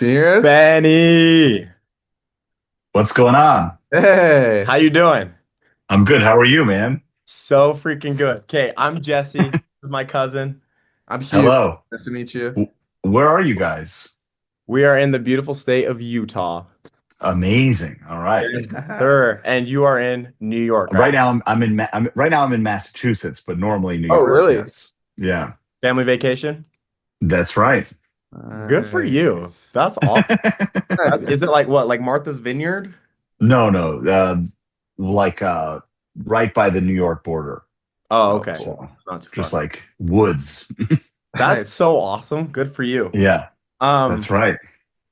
Can you hear us? Benny, What's going on? Hey. how you doing? I'm good. How are you, man? So freaking good. Okay, I'm Jesse. This is my cousin. I'm Hugh. Hello. Nice to meet you. Where are you guys? We are in the beautiful state of Utah. Amazing. All right. Yes, sir. And you are in New York, right? Right now I'm in Massachusetts, but normally New Oh, York. really? Yes. Yeah. Family vacation? That's right. Good for you. Nice. That's awesome. Is it like what, like Martha's Vineyard? No, no. Like right by the New York border. Oh, Oh, okay. So cool. Not too just far. like woods. That's Nice. so awesome. Good for you. Yeah, that's Um, right.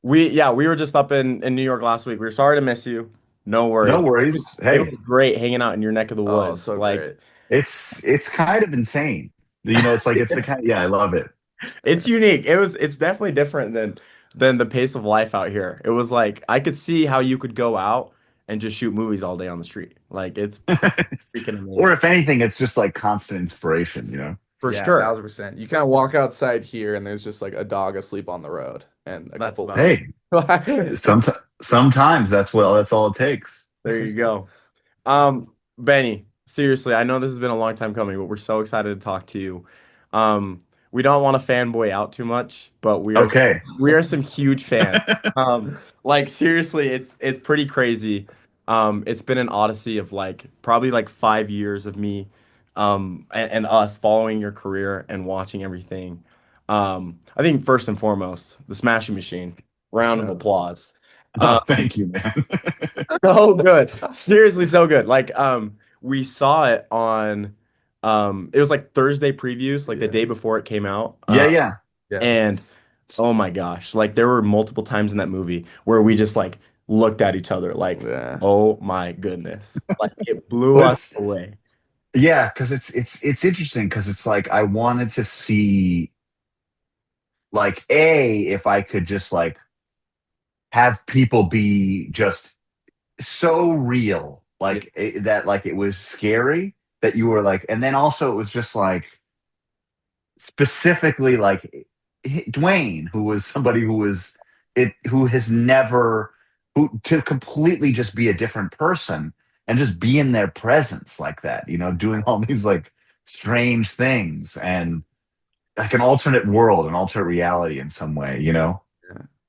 we were just up in New York last week. We were sorry to miss you. No worries. No worries. It was Hey, great hanging out in your neck of the Oh, woods. so Like great. it's kind of insane. It's like it's the kind yeah, I love it. it's unique. It's definitely different than the pace of life out here. It was like I could see how you could go out and just shoot movies all day on the street. Like it's freaking Or amazing. if anything, it's just like constant inspiration. For Yeah, sure. 1000%. You kind of walk outside here and there's just like a dog asleep on the road and a That's couple about it. Hey, like sometimes that's all it takes. There you go. Benny, seriously, I know this has been a long time coming, but we're so excited to talk to you. We don't want to fanboy out too much, but Okay. we are some huge fans. Like seriously, it's pretty crazy. It's been an odyssey of like probably like 5 years of me, and us following your career and watching everything. I think first and foremost, the Smashing Machine. Round of yeah. applause. Oh, thank you, man. So good. Seriously, so good. Like, we saw it on, it was like Thursday previews, like the Yeah. day before it came out. Yeah, yeah. Yeah. And oh my gosh, like there were multiple times in that movie where we just like looked at each other like, Yeah. oh my goodness. Like it blew Well, us away. yeah, because it's interesting because it's like I wanted to see like if I could just like have people be just so real, Yeah. like that, like it was scary that you were like, and then also it was just like specifically like Dwayne, who was somebody who was who has never who to completely just be a different person and just be in their presence like that, doing all these like strange things and like an alternate world, an alternate reality in some way. Yeah.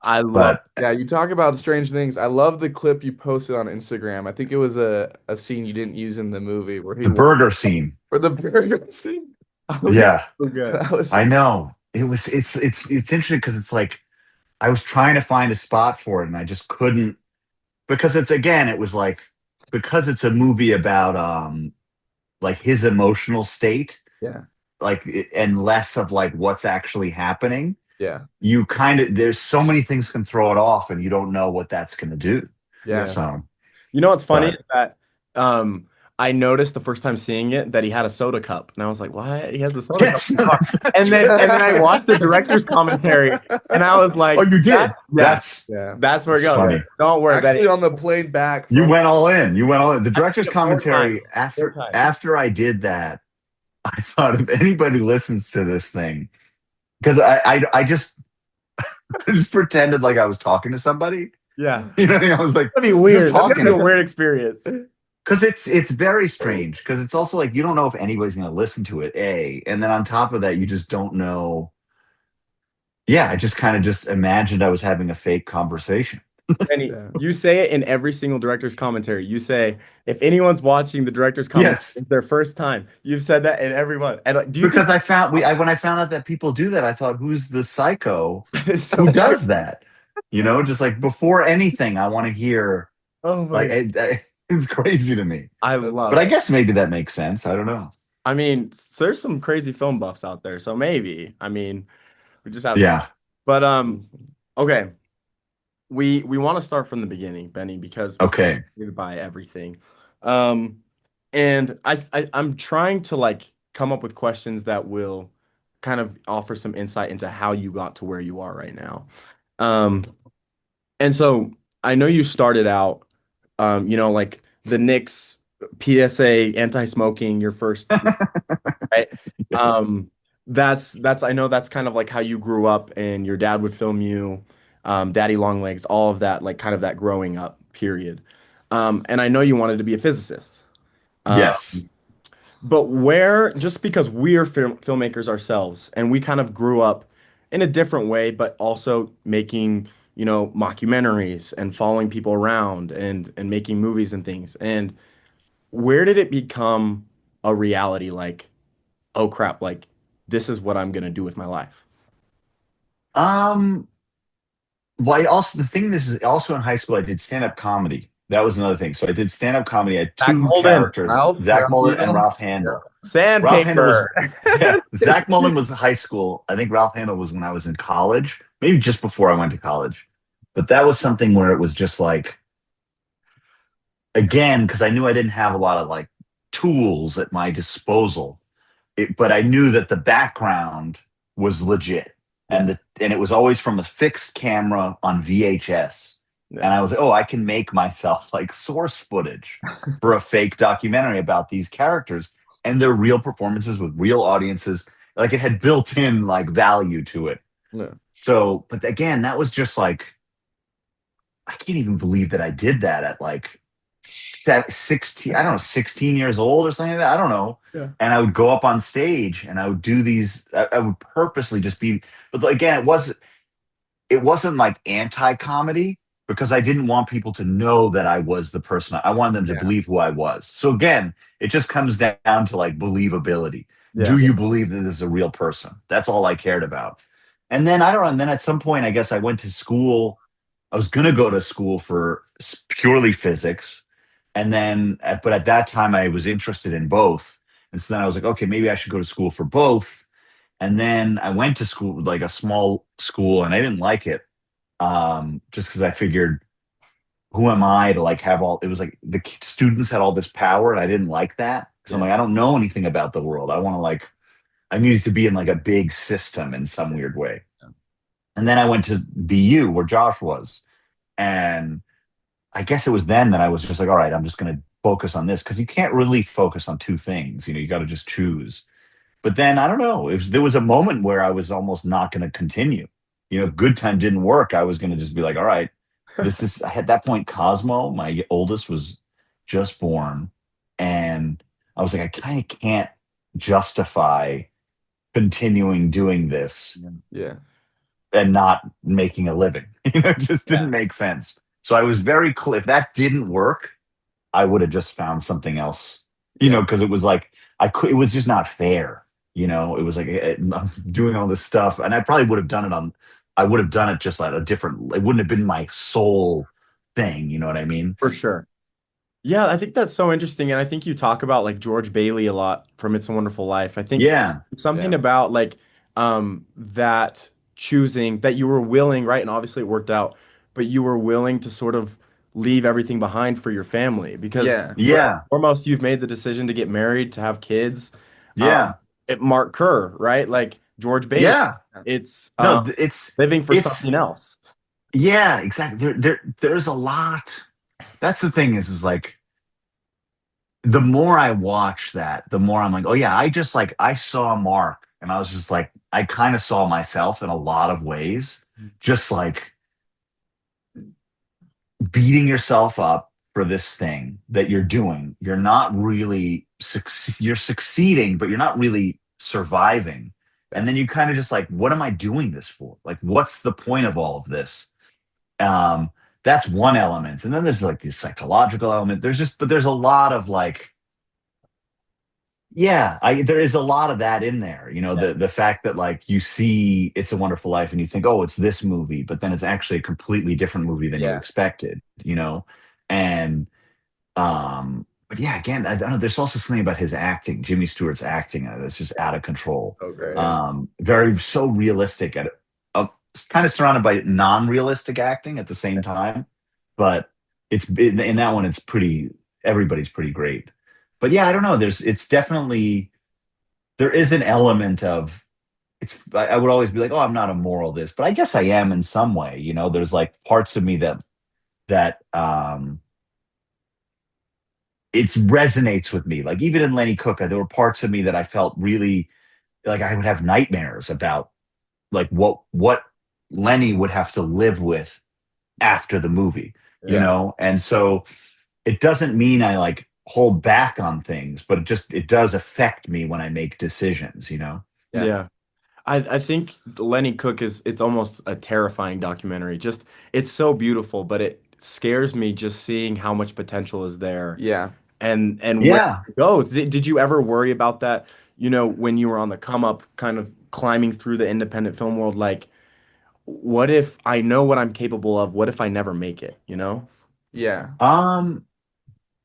I love But Yeah, you talk about strange things. I love the clip you posted on Instagram. I think it was a scene you didn't use in the movie where he the burger scene, for the burger scene. yeah, so good. That was I know it's interesting because it's like I was trying to find a spot for it and I just couldn't because it was like because it's a movie about like his emotional state, yeah. like and less of like what's actually happening. Yeah. You kind of there's so many things can throw it off and you don't know what that's going to do. Yeah. Yeah. So, You know what's funny but is that I noticed the first time seeing it that he had a soda cup, and I was like, "Why he has a soda cup yes, in the car?" that's And then I watched the director's commentary, and I was oh, like, you did. "That's yeah, Yeah. that's where it That's goes." funny. Don't worry, Betty. Actually, on the plane back You from went all in. You went all in. The I've seen director's it four times. commentary Four after times. after I did that, I thought if anybody listens to this thing, because I just pretended like I was talking to somebody. Yeah, What I mean? I was like that'd be just weird. That's gonna talking be a to weird experience. because it's very strange because it's also like you don't know if anybody's going to listen to it, and then on top of that, you just don't know. Yeah, I just kind of just imagined I was having a fake conversation. Benny, yeah. you say it in every single director's commentary. You say, if anyone's watching the director's commentary, Yes, it's their first time. You've said that in every one. And like, do you think because when I found out that people do that, I thought, who's the psycho it's so who weird? does that? Just like before anything, I want to hear Oh like my, it's crazy to me. I That's love But I it. guess maybe that makes sense. I don't know. I mean, there's some crazy film buffs out there, so maybe. I mean, we just have to see. Yeah. But okay. We want to start from the beginning, Benny, because we're Okay. fascinated by everything. Um, and I'm trying to like come up with questions that will kind of offer some insight into how you got to where you are right now. Um, and so I know you started out, like the Knicks PSA anti-smoking your first, right? Yes. That's I know that's kind of like how you grew up and your dad would film you. Daddy Longlegs, all of that, like kind of that growing up period. And I know you wanted to be a physicist. Um, Yes. but where, just because we're filmmakers ourselves and we kind of grew up in a different way, but also making, mockumentaries and following people around and making movies and things. And where did it become a reality? Like, oh crap, like this is what I'm gonna do with my life. Um, well, I also the thing this is also in high school I did stand-up comedy. That was another thing. So I did stand-up comedy. I had Zach two Molden, characters, Ralph, Zach Mullen and yeah. Ralph Handel. Ralph Handel was Sandpaper. yeah, Zach Mullen was high school. I think Ralph Handel was when I was in college, maybe just before I went to college. But that was something where it was just like again, because I knew I didn't have a lot of like tools at my disposal. But I knew that the background was legit, Yeah, and it was always from a fixed camera on VHS. yeah, And I was like, oh, I can make myself like source footage for a fake documentary about these characters and their real performances with real audiences. Like it had built in like value to it. Yeah. So, but again, that was just like I can't even believe that I did that at like 16, I don't know, 16 years old or something like that. I don't know. yeah, And I would go up on stage and I would do these, I would purposely just be, but again, it wasn't like anti-comedy because I didn't want people to know that I was the person. I wanted them to Yeah. believe who I was. So again, it just comes down to like believability. yeah, Do you believe that this is a real person? That's all I cared about. And then I don't know. And then at some point, I guess I went to school. I was going to go to school for purely physics. And then, but at that time, I was interested in both. And so then I was like, okay, maybe I should go to school for both. And then I went to school, like a small school, and I didn't like it. Just because I figured, who am I to like have all, it was like the students had all this power, and I didn't like that. Because I'm yeah, like, I don't know anything about the world. I want to like, I needed to be in like a big system in some weird way. And then I went to BU where Josh was. And I guess it was then that I was just like, all right, I'm just going to focus on this because you can't really focus on two things. You got to just choose. But then I don't know. There was a moment where I was almost not going to continue. If good time didn't work, I was going to just be like, all right, this is at that point, Cosmo, my oldest, was just born. And I was like, I kind of can't justify continuing doing this Yeah. and not making a living. It just yeah, didn't make sense. So I was very clear. If that didn't work, I would have just found something else. Yeah. Because it was like I could. It was just not fair. It was like I'm doing all this stuff, and I probably would have done it on. I would have done it just like a different. It wouldn't have been my sole thing. You know what I mean? for sure. Yeah, I think that's so interesting. And I think you talk about like George Bailey a lot from It's a Wonderful Life. I think Yeah. something Yeah. about like that choosing that you were willing, right? And obviously it worked out, but you were willing to sort of leave everything behind for your family because Yeah. first and Yeah. foremost, you've made the decision to get married, to have kids. Yeah. Mark Kerr, right? Like George Bailey. Yeah. It's No, living for it's something else. yeah, exactly. There's a lot. That's the thing is like the more I watch that, the more I'm like, oh yeah, I just like I saw Mark and I was just like, I kind of saw myself in a lot of ways, just like beating yourself up for this thing that you're doing. You're not really you're succeeding, but you're not really surviving. Yeah. And then you kind of just like, what am I doing this for? Like, what's the point of all of this? Um, that's one element. And then there's like the psychological element. But there's a lot of like, yeah, there is a lot of that in there. Yeah. The fact that like you see It's a Wonderful Life and you think, oh, it's this movie, but then it's actually a completely different movie than you Yeah. expected. And but yeah, again, I don't know. There's also something about his acting, Jimmy Stewart's acting, that's just out of control. Oh, great. Yeah. Very so realistic kind of surrounded by non-realistic acting at the same time, but it's in that one, it's pretty. Everybody's pretty great. But yeah, I don't know. It's definitely there is an element of it's. I would always be like, oh, I'm not a moral this, but I guess I am in some way. There's like parts of me that it resonates with me. Like even in Lenny Cook, there were parts of me that I felt really like I would have nightmares about like what Lenny would have to live with after the movie, Yeah. And so it doesn't mean I like hold back on things, but it does affect me when I make decisions. Yeah. Yeah. I think Lenny Cook is it's almost a terrifying documentary. Just it's so beautiful, but it scares me just seeing how much potential is there Yeah. and where Yeah. it goes. Did you ever worry about that, when you were on the come up kind of climbing through the independent film world, like what if I know what I'm capable of? What if I never make it, you know? Yeah. Um,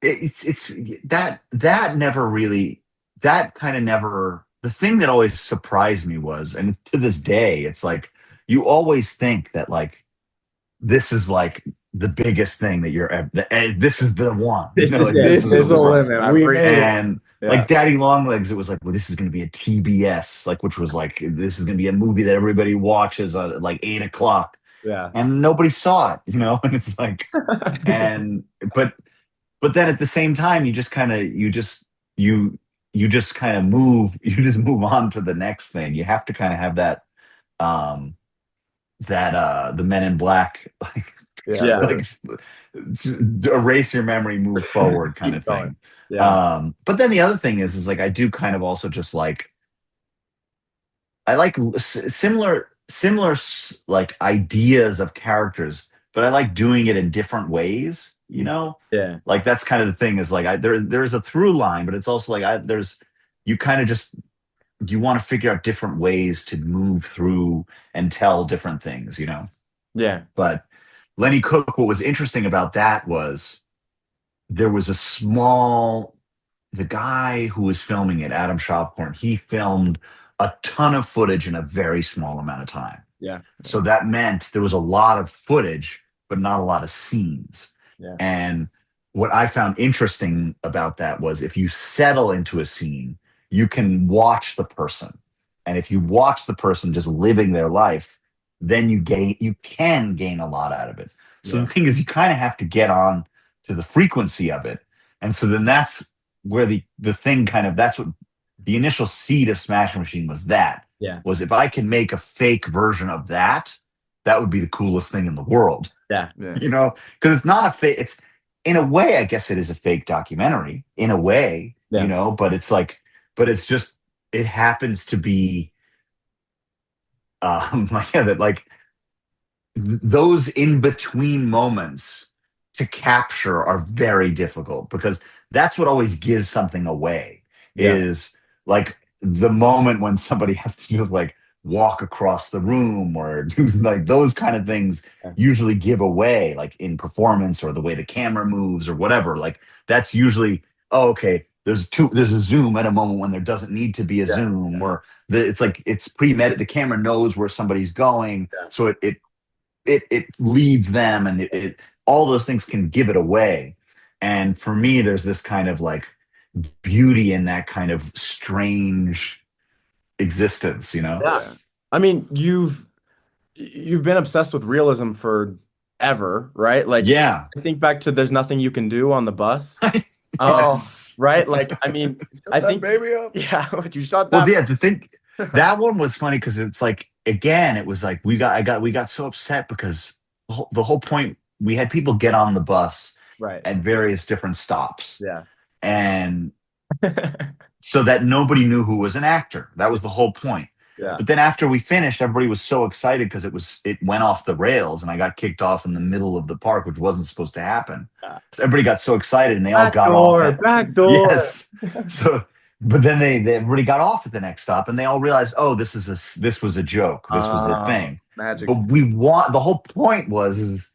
it's that never really that kind of never the thing that always surprised me was, and to this day, it's like you always think that like this is like the biggest thing that you're ever, this is the one, This is like it. this This is This the is is the the one. limit. limit. I've We reached made it. it. And Yeah. like Daddy Longlegs, it was like, well, this is going to be a TBS, like, which was like, this is going to be a movie that everybody watches at like 8 o'clock, Yeah. and nobody saw it. And it's like, and but but then at the same time, you just kind of you just kind of move on to the next thing. You have to kind of have um that the Men in Black Yeah. Yeah. like erase your memory, move forward kind Keep of going. thing. Yeah. But then the other thing is like I do kind of also just like I like similar like ideas of characters, but I like doing it in different ways. Yeah. Like that's kind of the thing is like there's a through line, but it's also like there's you kind of just you want to figure out different ways to move through and tell different things. Yeah. But Lenny Cook, what was interesting about that was there was a small the guy who was filming it, Adam Shopcorn, he filmed a ton of footage in a very small amount of time. Yeah. So that meant there was a lot of footage, but not a lot of scenes. Yeah. And what I found interesting about that was if you settle into a scene, you can watch the person. And if you watch the person just living their life, then you can gain a lot out of it. So the Yeah. thing is you kind of have to get on to the frequency of it. And so then that's where the thing kind of that's what the initial seed of Smash Machine was that Yeah. was if I can make a fake version of that, that would be the coolest thing in the world. Yeah. Yeah. Because it's not a fake. It's in a way, I guess it is a fake documentary in a way, Yeah. but it's like, but it's just it happens to be, like yeah, that like those in between moments to capture are very difficult because that's what always gives something away Yeah. is like the moment when somebody has to just like walk across the room or do like those kind of things Yeah. usually give away like in performance or the way the camera moves or whatever like that's usually okay there's a zoom at a moment when there doesn't need to be a Yeah. zoom or it's like it's pre-med the camera knows where somebody's going Yeah. so it leads them and it all those things can give it away. And for me, there's this kind of like beauty in that kind of strange existence. Yeah. Yeah. I mean, you've been obsessed with realism for ever, right? Like Yeah. I think back to There's Nothing You Can Do on the bus. Um, Yes. right? Like I mean, I Shut that think baby up. yeah, would you shut Well, that? yeah, the thing that one was funny because it's like again, it was like we got so upset because the whole point we had people get on the bus Right. at various different stops. Yeah. And so that nobody knew who was an actor. That was the whole point. Yeah. But then after we finished, everybody was so excited because it went off the rails and I got kicked off in the middle of the park, which wasn't supposed to happen. Yeah. So everybody got so excited and they all Back got off door, at back door. yes. So but then everybody got off at the next stop and they all realized, oh, this was a joke. This was a thing. Magic. But the whole point is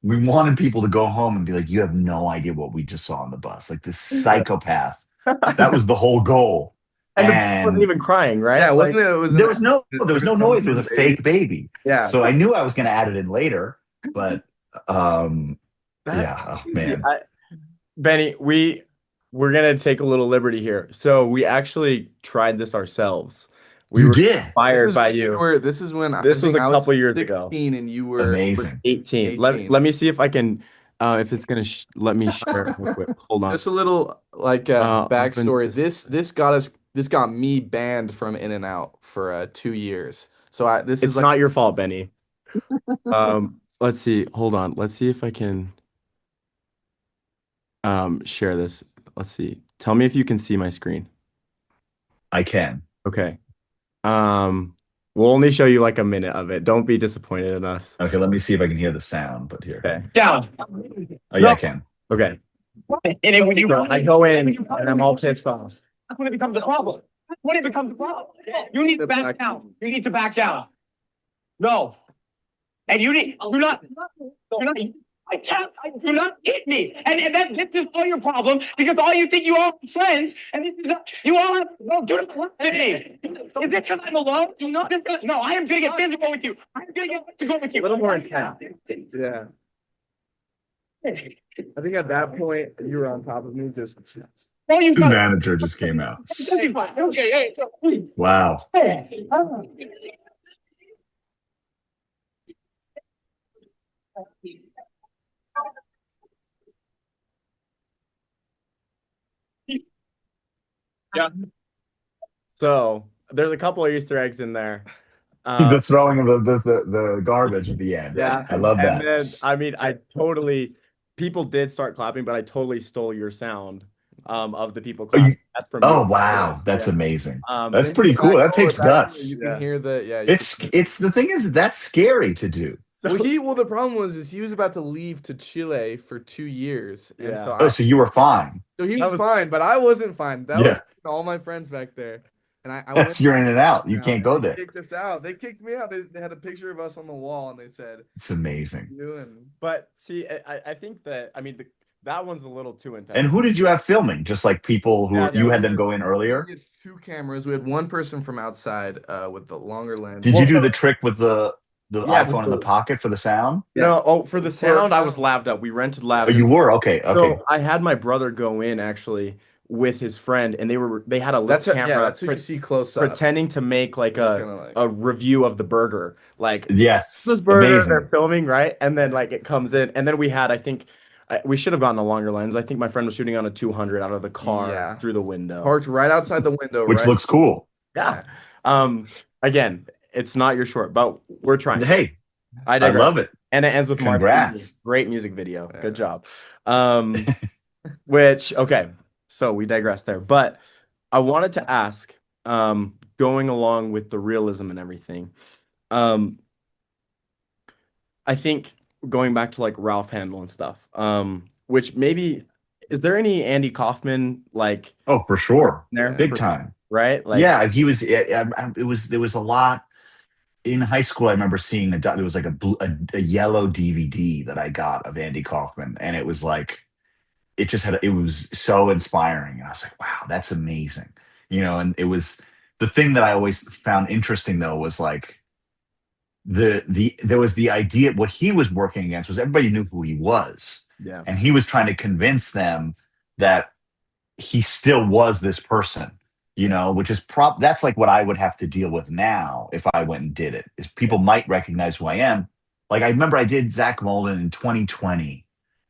we wanted people to go home and be like, you have no idea what we just saw on the bus. Like this psychopath. That was the whole goal. And the baby wasn't And even crying, right? Yeah, Like, wasn't it? It was there an was no accident. there was no noise. It was a fake baby. Yeah. So I knew I was going to add it in later, but That's yeah, oh, crazy. man. Benny, we're gonna take a little liberty here. So we actually tried this ourselves. We You were did. inspired by you. This is when This was a I was couple years ago. 16 and you were Amazing. 18. Let me see if I can if it's gonna let me share it real quick. Hold on. just a little like backstory. This got me banned from In and Out for 2 years. So this It's is like not your fault, Benny. Let's see. Hold on. Let's see if I can share this. Let's see. Tell me if you can see my screen. I can. Okay. We'll only show you like a minute of it. Don't be disappointed in us. Okay, let me see if I can hear the sound, but here. Okay. Down. Oh yeah, I can. Okay. And then when you I go in and I'm all pissed off. that's when it becomes a problem. That's when it becomes a problem. You need to back down. You need to back down. No. And you're not, I can't, do not hit me. And this is all your problem because all you think you all are friends and this is you all have, no, do not laugh at me. Is it because I'm alone? Do not, no, I am going to get physical with you. I'm going to get physical with you. A little more intense. Yeah. I think at that point you were on top of me, just All you The got. manager just came out. Okay, Wow. hey. Yeah. So there's a couple of Easter eggs in there. The throwing of the garbage at the end. Yeah. I love And that. then, I mean, people did start clapping, but I totally stole your sound of the people Oh, you, clapping. That's from oh you. wow, that's Yeah. amazing. Um, That's Then pretty the cool. back That door, takes back door, guts. you Yeah. can hear the yeah. You It's the thing is that's scary to do. so, well, the problem was is he was about to leave to Chile for 2 years, and Yeah. Oh, so you were fine. so he That was was- fine, but I wasn't fine. That was Yeah. all my friends back there, and I went That's you're in and out. You can't and go they there. kicked us out. They kicked me out. They had a picture of us on the wall, and they said, It's amazing. "You and but see, I think that, I mean, that one's a little too intense. And who did you have filming? Just like people who Yeah, you yeah, had them go in earlier? we had 2 cameras. We had one person from outside with the longer lens. Did Well, you do the trick with the Yeah, iPhone in the pocket for the sound? No, oh, for the For sound, I was sound. labbed up. We rented Oh, labs. you were? Okay, okay. So I had my brother go in actually with his friend, and they had a little camera That's who you see close up. pretending to make like Just kinda like- a review of the burger. Like Yes. this burger, they're Amazing. filming, right? And then like it comes in, and then we had, I think, we should have gotten a longer lens. I think my friend was shooting on a 200 out of the car Yeah. through the window. Parked right outside the window, Which right? looks cool. Yeah. Again, it's not your short, but we're trying. Hey, I I digress. love it. And it ends with Martha. Congrats. Great music video. Yeah. Good job. Which, okay, so we digress there. But I wanted to ask, going along with the realism and everything, I think going back to like Ralph Handel and stuff, which maybe, is there any Andy Kaufman like Oh, for sure. there? Big time. Right? Like, Yeah, he was. It was. There was a lot in high school. I remember seeing there was like a yellow DVD that I got of Andy Kaufman, and it was like it just had. It was so inspiring, and I was like, wow, that's amazing. And it was the thing that I always found interesting though was like there was the idea what he was working against was everybody knew who he was, yeah. and he was trying to convince them that he still was this person, which is that's like what I would have to deal with now if I went and did it, is people might recognize who I am. Like I remember I did Zach Molden in 2020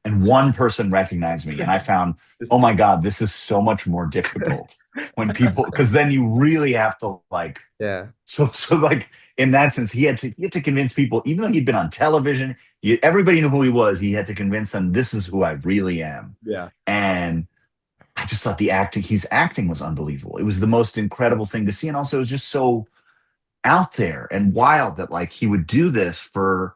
and one person recognized me and I found, oh my God, this is so much more difficult when people, because then you really have to like, Yeah. so like in that sense, he had to convince people, even though he'd been on television, everybody knew who he was. He had to convince them this is who I really am. Yeah. And I just thought his acting was unbelievable. It was the most incredible thing to see. And also it was just so out there and wild that like he would do this for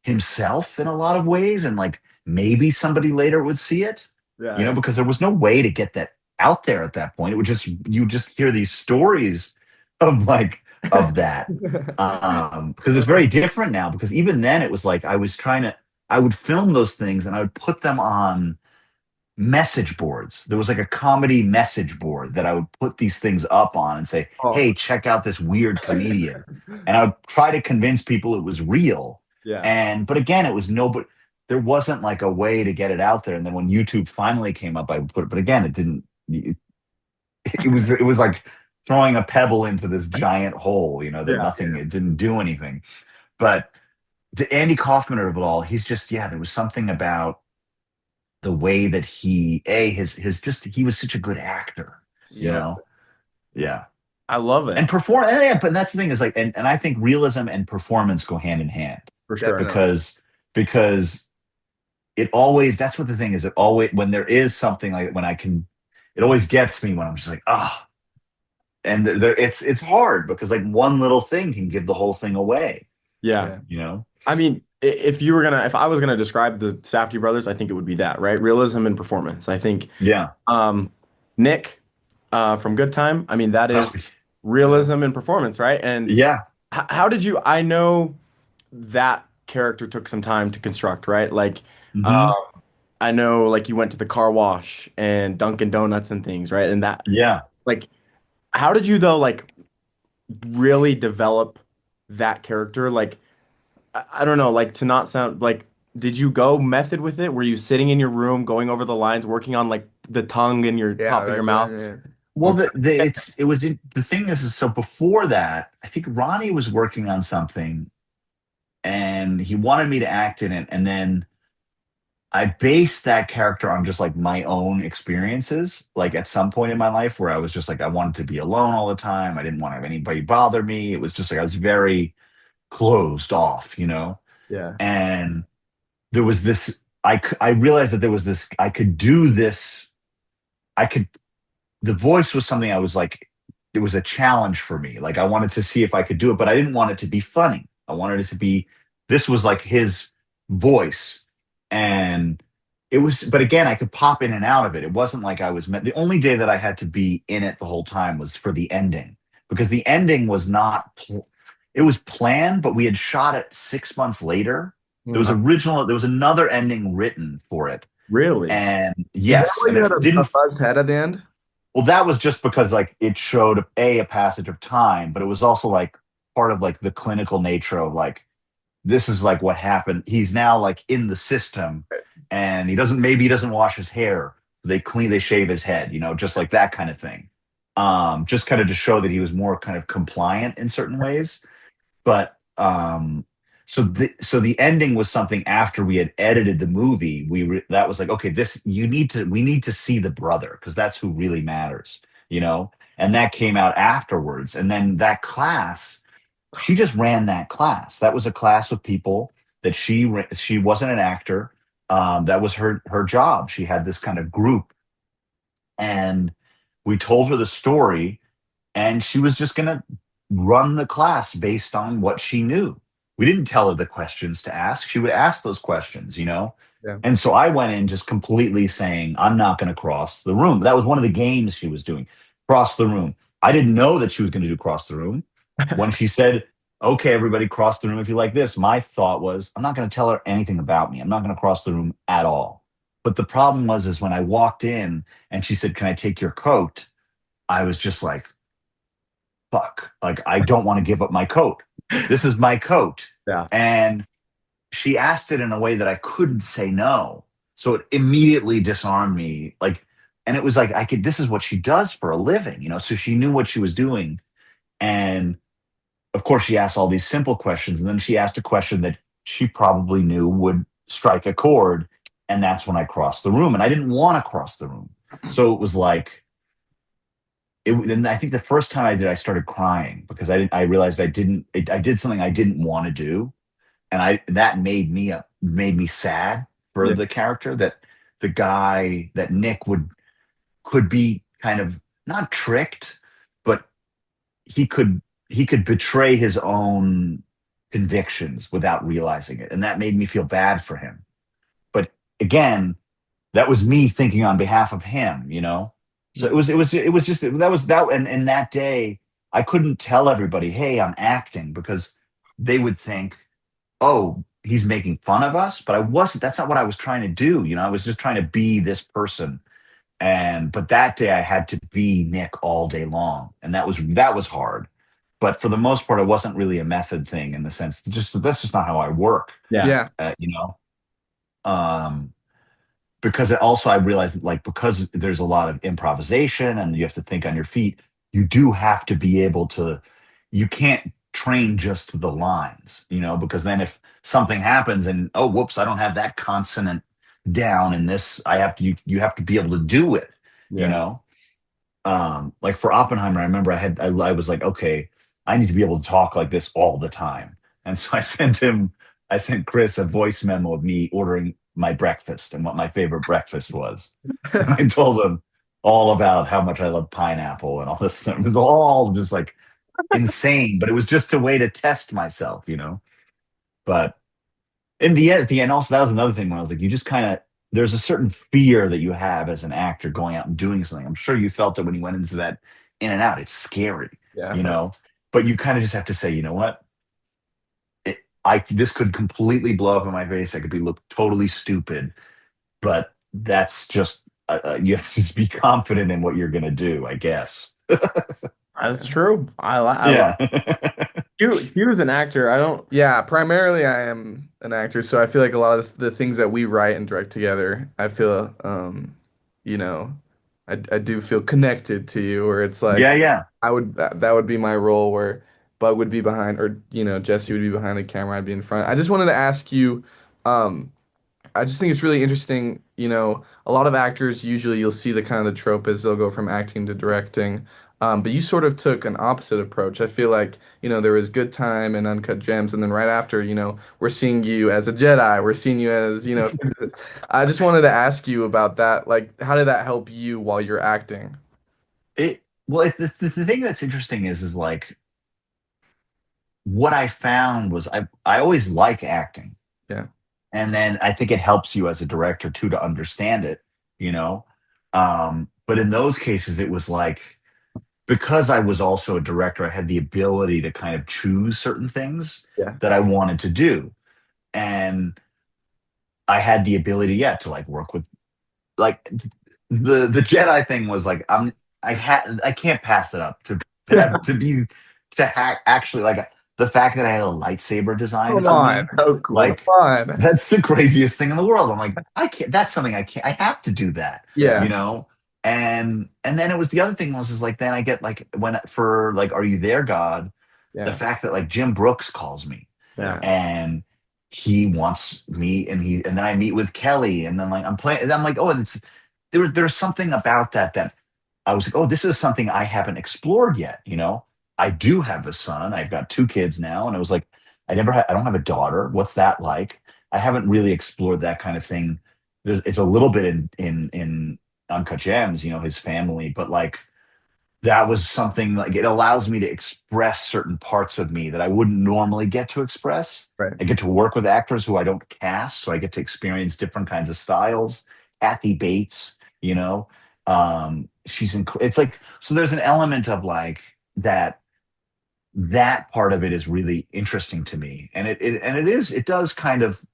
himself in a lot of ways. And like maybe somebody later would see it, Yeah. because there was no way to get that out there at that point. It would you just hear these stories of that. Because it's very different now, because even then it was like I would film those things and I would put them on message boards. There was like a comedy message board that I would put these things up on and say, Oh. hey, check out this weird comedian. And I would try to convince people it was real. Yeah. But again, it was but there wasn't like a way to get it out there. And then when YouTube finally came up, I would put it, but again, it was like throwing a pebble into this giant hole, it didn't do anything. But the Andy Kaufman of it all, he's just, there was something about the way that he was such a good actor, Yeah. Yeah. I love it. And perform, and that's the thing is like, and I think realism and performance go hand in hand. For sure. Definitely. because it always, that's what the thing is. It always, when there is something like, when I can, it always gets me when I'm just like, ah, and it's hard because like one little thing can give the whole thing away, Yeah. Yeah. you know? I mean, if I was gonna describe the Safdie brothers, I think it would be that, right? Realism and performance. I think Yeah. um, Nick from Good Time. I mean, that is Oh, realism and performance, right? And yeah. how did you? I know that character took some time to construct, right? Like, Hmm. uh, I know, like you went to the car wash and Dunkin' Donuts and things, right? And that, Yeah. like, how did you though, like, really develop that character? Like, I don't know, like to not sound like, did you go method with it? Were you sitting in your room going over the lines, working on like the tongue in your Yeah, top of your mouth? Well, Okay. the thing is so before that, I think Ronnie was working on something and he wanted me to act in it. And then I based that character on just like my own experiences. Like at some point in my life where I was just like, I wanted to be alone all the time. I didn't want to have anybody bother me. It was just like, I was very closed off, you know? Yeah. And there was this, I realized that there was this, I could do this. I could, the voice was something I was like, it was a challenge for me. Like I wanted to see if I could do it, but I didn't want it to be funny. I wanted it to be, this was like his voice. And it was, but again, I could pop in and out of it. It wasn't like I was meant, the only day that I had to be in it the whole time was for the ending because the ending was not, it was planned, but we had shot it 6 months later. There was another ending written for it. Really? And Is that yes, why and you it had a didn't. buzzed head at the end? Well, that was just because like it showed a passage of time, but it was also like part of like the clinical nature of like this is like what happened. He's now like in the system, and he doesn't wash his hair. They shave his head, you know, just like that kind of thing. Just kind of to show that he was more kind of compliant in certain ways. But so the ending was something after we had edited the movie. That was like, okay, this we need to see the brother because that's who really matters, you know. And that came out afterwards. And then that class, she just ran that class. That was a class with people that she wasn't an actor. That was her job. She had this kind of group, and we told her the story and she was just going to run the class based on what she knew. We didn't tell her the questions to ask. She would ask those questions, you know? Yeah. And so I went in just completely saying, I'm not going to cross the room. That was one of the games she was doing, cross the room. I didn't know that she was going to do cross the room. When she said, okay, everybody cross the room if you like this, my thought was, I'm not going to tell her anything about me. I'm not going to cross the room at all. But the problem is when I walked in and she said, can I take your coat? I was just like, fuck, like I don't want to give up my coat. This is my coat. Yeah. And she asked it in a way that I couldn't say no. So it immediately disarmed me. Like, and it was like, this is what she does for a living, you know? So she knew what she was doing. And of course, she asked all these simple questions. And then she asked a question that she probably knew would strike a chord. And that's when I crossed the room. And I didn't want to cross the room. So it was like, and I think the first time I did, I started crying because I realized I did something I didn't want to do, and that made me sad for Yeah. the character that the guy that Nick could be kind of not tricked, but he could betray his own convictions without realizing it, and that made me feel bad for him. But again, that was me thinking on behalf of him, you know? So it was just that was that and that day I couldn't tell everybody, hey, I'm acting because they would think, oh, he's making fun of us. But I wasn't, that's not what I was trying to do. You know, I was just trying to be this person. But that day I had to be Nick all day long. And that was hard. But for the most part, it wasn't really a method thing in the sense that's just not how I work. Yeah. Yeah. You know? Because I realized that like because there's a lot of improvisation and you have to think on your feet, you do have to be able to, you can't train just to the lines, you know, because then if something happens and oh whoops, I don't have that consonant down in this, you have to be able to do it, you Yeah. know. Like for Oppenheimer, I remember I was like, okay, I need to be able to talk like this all the time. And so I I sent Chris a voice memo of me ordering my breakfast and what my favorite breakfast was. And I told him all about how much I love pineapple and all this stuff. It was all just like insane, but it was just a way to test myself, you know? But at the end, also, that was another thing when I was like, you just kind of, there's a certain fear that you have as an actor going out and doing something. I'm sure you felt it when you went into that In and Out. It's scary, Yeah. you know? But you kind of just have to say, you know what? This could completely blow up in my face. I could be look totally stupid, but that's just you have to just be confident in what you're gonna do, I guess. That's true. Yeah. He was an actor. I don't. Yeah, primarily I am an actor, so I feel like a lot of the things that we write and direct together, I feel, you know, I do feel connected to you, where it's like Yeah, yeah. that would be my role, where Bud would be behind, or Jesse would be behind the camera, I'd be in front. I just wanted to ask you, um, I just think it's really interesting. A lot of actors usually you'll see the kind of the trope is they'll go from acting to directing. But you sort of took an opposite approach. I feel like, there was Good Time and Uncut Gems, and then right after, we're seeing you as a Jedi. We're seeing you as, I just wanted to ask you about that. Like, how did that help you while you're acting? The thing that's interesting is like what I found was I always like acting. Yeah. And then I think it helps you as a director too to understand it, you know. But in those cases, it was like because I was also a director, I had the ability to kind of choose certain things Yeah. that I wanted to do, and I had the ability, yeah, to like work with like the Jedi thing was like I can't pass it up to have to be to hack actually like the fact that I had a lightsaber designed Come for on. me, How cool. like Come on. that's the craziest thing in the world. I'm like, I can't. That's something I can't. I have to do that, you Yeah. know. And then it was the other thing was is like then I get like when for like Are You There, God? The Yeah. fact that like Jim Brooks calls me Yeah. and he wants me and then I meet with Kelly and then like I'm playing and I'm like, oh, and there's something about that I was like, oh, this is something I haven't explored yet, you know. I do have a son. I've got two kids now, and it was like I don't have a daughter. What's that like? I haven't really explored that kind of thing. It's a little bit in Uncut Gems, you know, his family, but like that was something like it allows me to express certain parts of me that I wouldn't normally get to express. Right. I get to work with actors who I don't cast, so I get to experience different kinds of styles. Kathy Bates, you know, it's like so. There's an element of like that part of it is really interesting to me, and it does kind of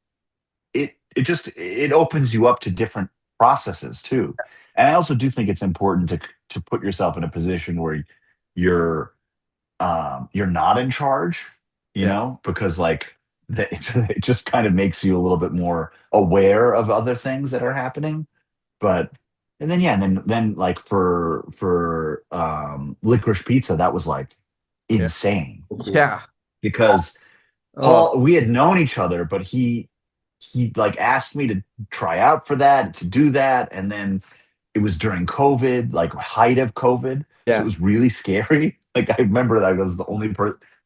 it opens you up to different processes too. And I also do think it's important to put yourself in a position where you're not in charge, you Yeah. know, because like it just kind of makes you a little bit more aware of other things that are happening. But and then yeah, and then like for Licorice Pizza, that was like Yeah. insane Yeah. because Oh, Paul, we had known each other, but he like asked me to try out for that, to do that. And then it was during COVID, like height of COVID. So it yeah. was really scary. Like I remember that I was the only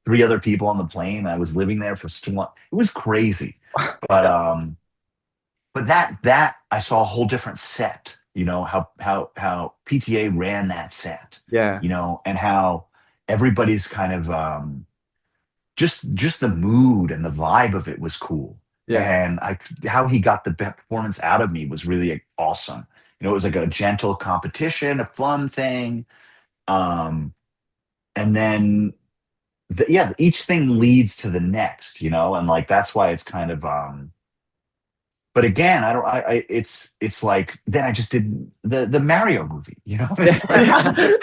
three other people on the plane. I was living there for so long. It was crazy. But that I saw a whole different set, you know, how PTA ran that set, Yeah. you know, and how everybody's kind of just the mood and the vibe of it was cool. Yeah. And how he got the performance out of me was really awesome. You know, it was like a gentle competition, a fun thing. Um, and then yeah, each thing leads to the next, you know, and like that's why it's kind of but again, I don't it's like then I just did the Mario movie, you know? It's like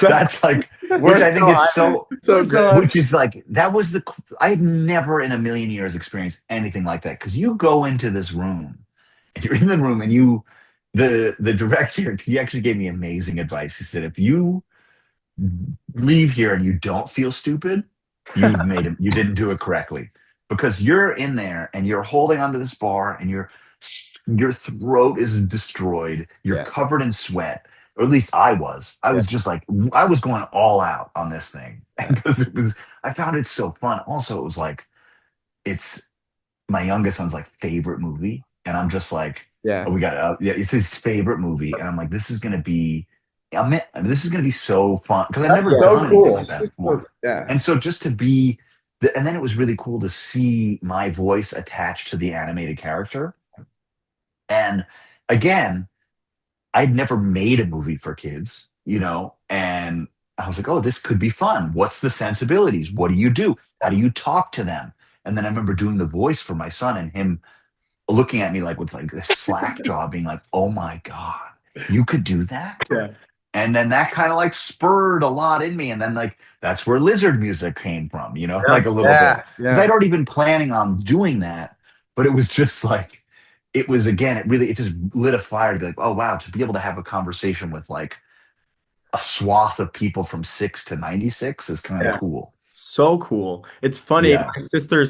that's like which We're I think is so great. which is like that was I had never in a million years experienced anything like that because you go into this room and you're in the room and the director he actually gave me amazing advice. He said if you leave here and you don't feel stupid, you didn't do it correctly because you're in there and you're holding onto this bar and your throat is destroyed. You're Yeah. covered in sweat, or at least I was. I Yeah. was just like I was going all out on this thing Yeah. because I found it so fun. Also, it was like it's my youngest son's like favorite movie, and I'm just like, Yeah. oh, we got yeah, it's his favorite movie, and I'm like, this is gonna be so fun because I've That's never so done anything cool. like that before, Yeah. and so just to be, and then it was really cool to see my voice attached to the animated character, and again, I'd never made a movie for kids, and I was like, oh, this could be fun. What's the sensibilities? What do you do? How do you talk to them? And then I remember doing the voice for my son and him looking at me like with like this slack jaw, being like, oh my God, you could do that? Yeah. And then that kind of like spurred a lot in me. And then like that's where lizard music came from, like a little bit. Yeah. Because I'd Yeah. already been planning on doing that, but it was just like it was again, it just lit a fire to be like, oh wow, to be able to have a conversation with like a swath of people from 6 to 96 is kind of Yeah. cool. So cool. It's funny. Yeah.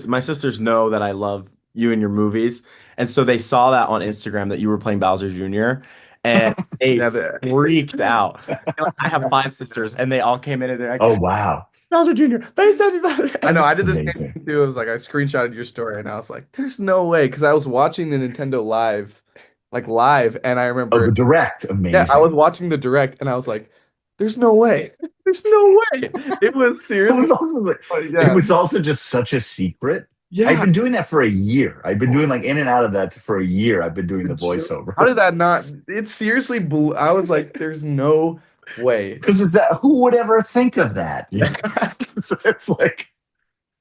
My sisters know that I love you and your movies, and so they saw that on Instagram that you were playing Bowser Jr. and they Yeah. freaked out. I have 5 sisters, and they all came in and they're like, Oh wow. Bowser Jr. Benny Safdie. I know. I And did the same Amazing. thing too. It was like I screenshotted your story and I was like, "There's no way," because I was watching the Nintendo Live, like live, and I Oh, the remember, direct, yeah, I was amazing. watching the direct and I was like, "There's no way. There's no way." It was It seriously, was also like, it yeah, was also just such a secret. I'd yeah. been doing that for a year. I've been doing like in and out of that for a year. I've been doing the How voiceover. did that not? It seriously blew. I was like, "There's no way." Because it's that who would ever think of that? So it's like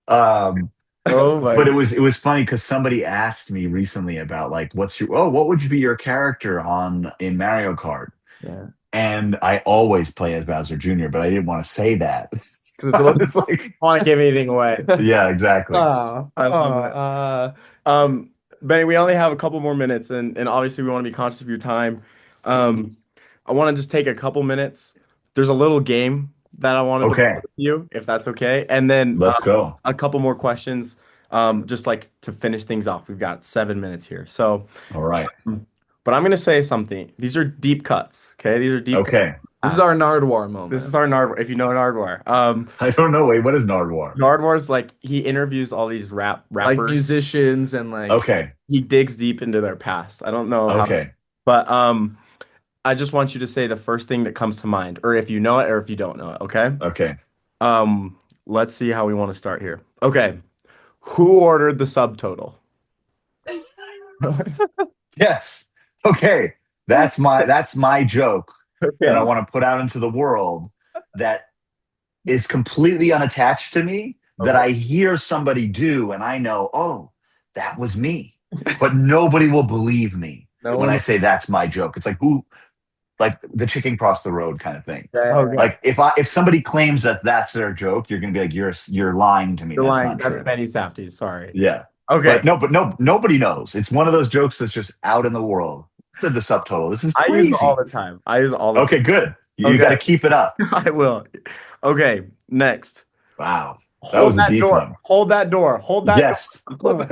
um oh my but it was funny because somebody asked me recently about like what would you be your character on in Mario Kart? yeah. And I always play as Bowser Jr., but I didn't want to say that. Because I was like, Want to give anything away. yeah, exactly. I love it. Benny, we only have a couple more minutes, and obviously we want to be conscious of your time. I want to just take a couple minutes. There's a little game that I wanted to play Okay, with you, if that's okay, and then let's go. a couple more questions, just like to finish things off. We've got 7 minutes here, so. All right. But I'm gonna say something. These are deep cuts. Okay, these are deep cuts. Okay. this is our Nardwar This is moment. our Nardwar. If you know Nardwar, I don't know. Wait, what is Nardwar? Nardwar's like he interviews all these Like rappers. musicians and like, Okay. He digs deep into their past. I don't know how, Okay. but I just want you to say the first thing that comes to mind, or if you know it, or if you don't know it. Okay. Okay. Let's see how we want to start here. Okay. Who ordered the subtotal? Yes. Okay. That's my joke that I Okay. want to put out into the world that is completely unattached to me that Okay. I hear somebody do and I know, oh, that was me. But nobody will believe me no when I one. say that's my joke. It's like like the chicken crossed the road kind of thing. Okay. Like if somebody claims that that's their joke, you're gonna be like, you're lying to me. You're That's lying. not That's true. Benny Safdie. Sorry. Yeah. Okay. But no, nobody knows. It's one of those jokes that's just out in the world. Look at the subtotal. This is I use it all crazy. the time. I use it all the time. Okay, good. You got to Okay. keep it up. I will. Okay. Next. Wow. That Hold was a that deep door. one. Hold that door. Hold that Yes. door.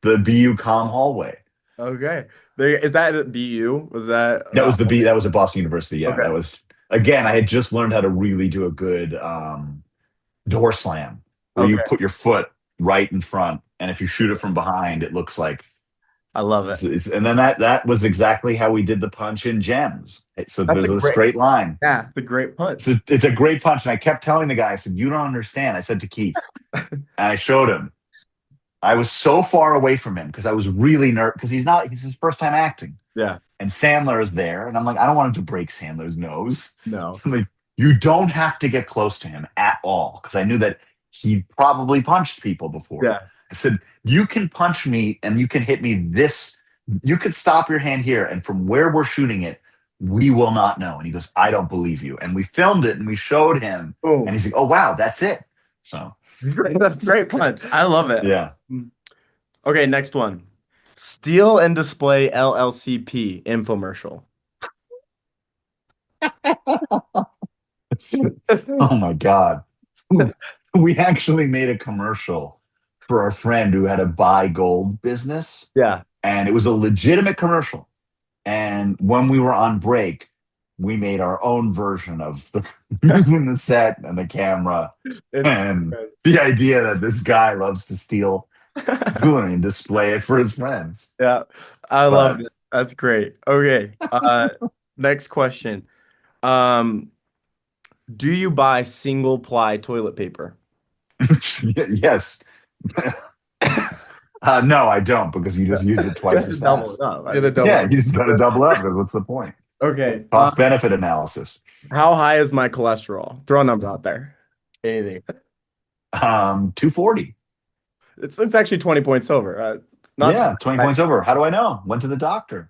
The BU calm hallway. Okay. There is that at BU? Was that That was the B. That was at Boston University. Yeah, okay. that was again. I had just learned how to really do a good door slam, where you Okay. put your foot right in front, and if you shoot it from behind, it looks like. I love it. And then that was exactly how we did the punch in Gems. So That's there's a a great. straight line. Yeah. It's a great punch. It's a great punch, and I kept telling the guy, I said, "You don't understand." I said to Keith, and I showed him. I was so far away from him because I was really nervous because he's his first time acting. Yeah. And Sandler is there, and I'm like, I don't want him to break Sandler's nose. No. So I'm like, you don't have to get close to him at all because I knew that he probably punched people before. Yeah. I said, you can punch me and you can hit me this. You could stop your hand here, and from where we're shooting it, we will not know. And he goes, I don't believe you. And we filmed it and we showed him, Boom. and he's like, oh wow, that's it. So That's a great punch. I love it. yeah. Okay, next one. Steal and Display LLCP infomercial. Oh my God. We actually made a commercial for our friend who had a buy gold business, Yeah. and it was a legitimate commercial. And when we were on break, we made our own version of the using the set and the camera and the idea that this guy loves to steal jewelry and display it for his friends. Yeah, I love But it. That's great. Okay. Next question. Um, do you buy single ply toilet paper? yes. No, I don't, because you just use it You twice have as to double fast. it up. Yeah, the double. Yeah, you just got to double up, because what's the point? Okay. Cost benefit analysis. How high is my cholesterol? Throw a number out there. Anything. 240. It's actually 20 points over. Not Yeah, 20 points over. How do I know? Went to the doctor.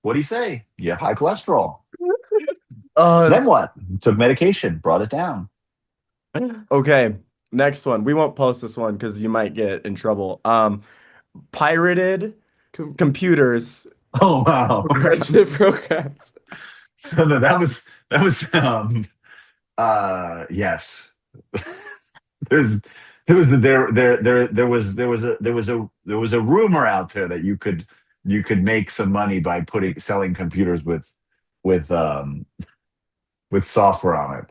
What'd he say? You have high cholesterol. Then what? Took medication, brought it down. Okay. Next one. We won't post this one because you might get in trouble. Pirated computers. Oh wow. Programs. So no, that was yes. There's there was a rumor out there that you could make some money by selling computers with software on it.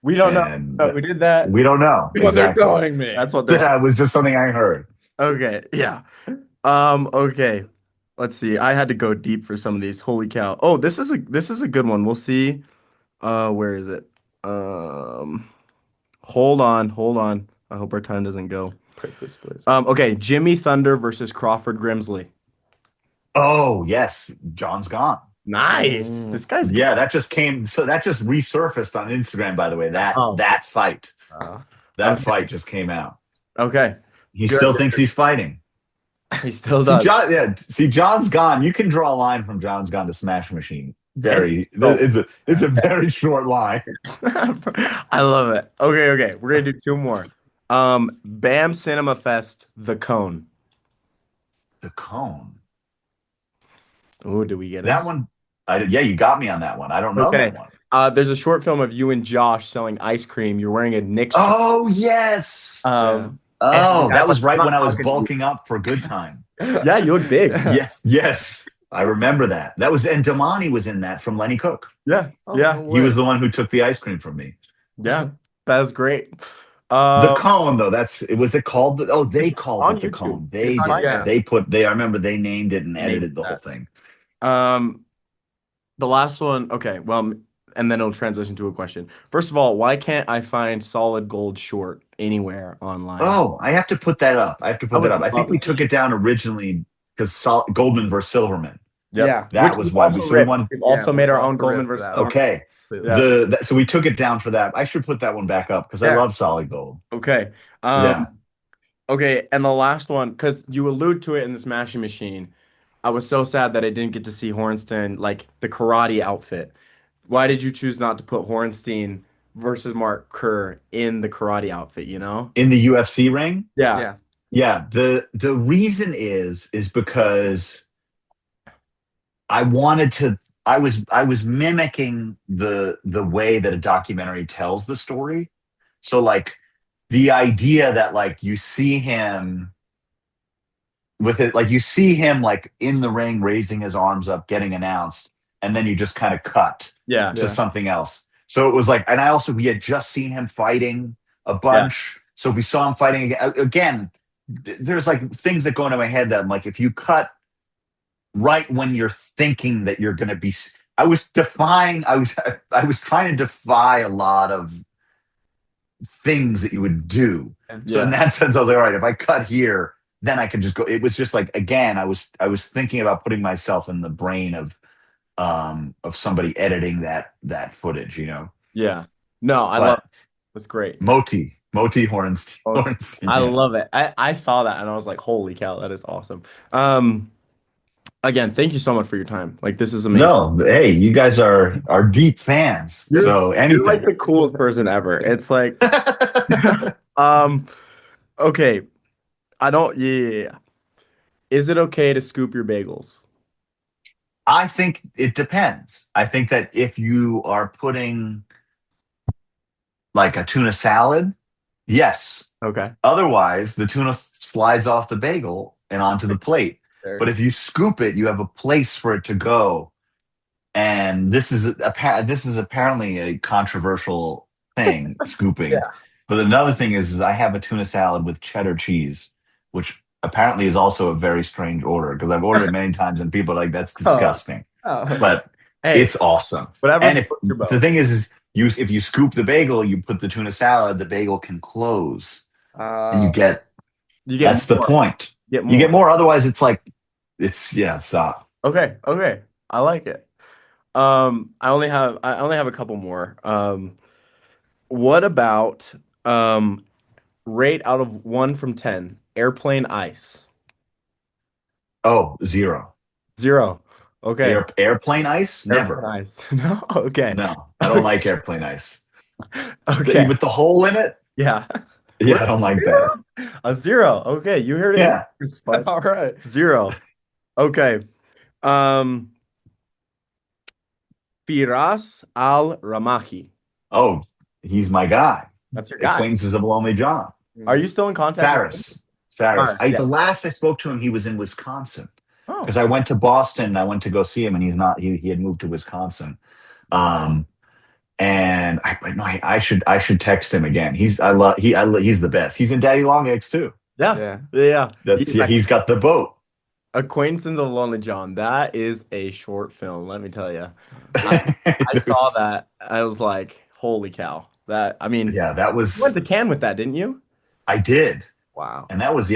We don't know. And We did that. we don't know. What they're Exactly. telling me. That's what they're That was just something I heard. Okay, yeah. Okay. Let's see. I had to go deep for some of these. Holy cow. Oh, this is a good one. We'll see. Where is it? Hold on. I hope our time doesn't go. Quick this, please. Okay, Jimmy Thunder versus Crawford Grimsley. Oh yes, John's gone. Nice. This guy's Yeah, that just resurfaced on Instagram, by the way. That fight. That fight just came out. Okay. He still thinks he's fighting. He still does. John's gone. You can draw a line from John's gone to Smash Machine. It's a very short line. I love it. Okay. We're gonna do two more. Bam Cinema Fest, The Cone. The Cone. Oh, do we get it? That one? Yeah, you got me on that one. I don't know that one. There's a short film of you and Josh selling ice cream. You're wearing a Knicks. Oh yes. That was right when I was bulking up for Good Time. Yeah, you look big. Yes. I remember that. And Damani was in that from Lenny Cook. Yeah. He was the one who took the ice cream from me. Yeah, that was great. The Cone, though, was it called? They called it the YouTube. Cone. They did. I remember they named it and edited the whole thing. The last one. Okay, well, and then it'll transition to a question. First of all, why can't I find Solid Gold short anywhere online? Oh, I have to put that up. I think we took it down originally because Goldman versus Silverman. Yep. Yeah. That was why we've also made our own Goldman versus Silverman. Okay. Yeah. So we took it down for that. I should put that one back up because I love Solid Gold. Okay. Okay, and the last one, because you allude to it in the Smashing Machine. I was so sad that I didn't get to see Hornstein, like the karate outfit. Why did you choose not to put Hornstein versus Mark Kerr in the karate outfit, In the UFC ring? Yeah. Yeah. The reason is because I was mimicking the way that a documentary tells the story. So like the idea that like you see him with it, like you see him like in the ring raising his arms up, getting announced, and then you just kind of cut to something else. So it was like, and we had just seen him fighting a bunch. So if we saw him fighting again, there's like things that go into my head that I'm like, if you cut right when you're thinking that you're going to be, I was trying to defy a lot of things that you would do. So in that sense, I was like, all right, if I cut here, then I could just go. It was just like, again, I was thinking about putting myself in the brain of somebody editing that footage, Yeah. No, I love it. It's great. Moti Hornstein. I love it. I saw that and I was like, holy cow, that is awesome. Again, thank you so much for your time. Like, this is amazing. No, hey, you guys are deep fans. So anything. You're like the coolest person ever. It's like, okay. Is it okay to scoop your bagels? I think it depends. I think that if you are putting like a tuna salad, yes. Okay. Otherwise, the tuna slides off the bagel and onto the plate. But if you scoop it, you have a place for it to go And this is apparently a controversial thing, Yeah. scooping. But another thing is I have a tuna salad with cheddar cheese, which apparently is also a very strange order because I've ordered it many times and people are like, that's Oh, disgusting. Oh. But hey, it's awesome. whatever And if floats your the boat. thing is you if you scoop the bagel, you put the tuna salad, the bagel can close, and you Uh, get You get that's the more. point. Get You more. get more. Otherwise, it's like stop. Okay, okay. I like it. I only have a couple more. What about rate out of 1 from 10, airplane ice? Oh, zero. 0. Okay. Airplane ice? Airplane Never. ice. No? Okay. No, I don't Okay. like airplane ice. Okay. With the hole in it? Yeah. Yeah, What? I don't like that. 0? A 0. Okay, you heard it here Yeah. first, bud. all right. 0. Okay. Um, Firas Al Ramahi. Oh, he's my guy. That's your guy. Acquaintances of Lonely John. Are you still in contact with him? Faris. Faris. Faris, yeah. The last I spoke to him, he was in Wisconsin. Oh, Because I went to Boston, I went to go see him, and he had moved to Wisconsin. Um, and I should text him again. He's the best. He's in Daddy Long Legs too. yeah. Yeah. Yeah. He's got the boat. Acquaintances of Lonely John. That is a short film, let me tell you. I saw that. I was like, holy cow. I mean, Yeah, that you went was to Cannes with that, didn't you? I did. Wow. And that was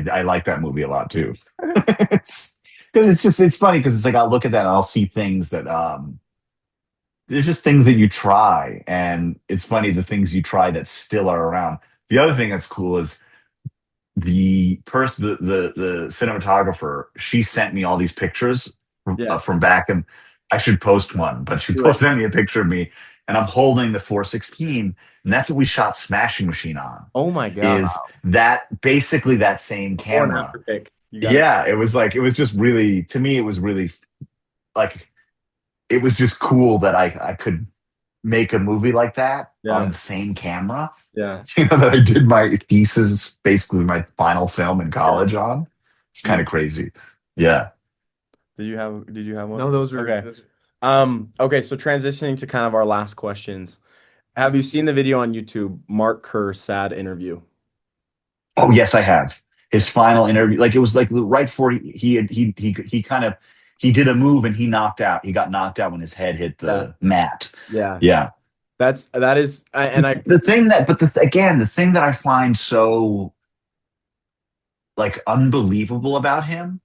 I like that movie a lot too. It's funny because it's like I'll look at that and I'll see things that there's just things that you try, and it's funny the things you try that still are around. The other thing that's cool is the cinematographer, she sent me all these pictures Yeah. from back, and I should post one, but she Do it. sent me a picture of me and I'm holding the 416, and that's what we shot Smashing Machine on. Oh my God. Is that basically that same Before and camera? after pic. You got it. Yeah, it was just really, to me, it was really like, it was just cool that I could make a movie like that Yeah. on the same camera. Yeah. That I did my thesis, basically my final film in college on. It's kind of crazy. Yeah. Did you have one? No, those are Okay. those are- Okay, so transitioning to kind of our last questions. Have you seen the video on YouTube, Mark Kerr sad interview? Oh, yes, I have. His final interview, like it was like right before he kind of he did a move and he knocked out. He got knocked out when his head hit the mat. Yeah. Yeah. That is, and I The thing that, but again, the thing that I find so like unbelievable about him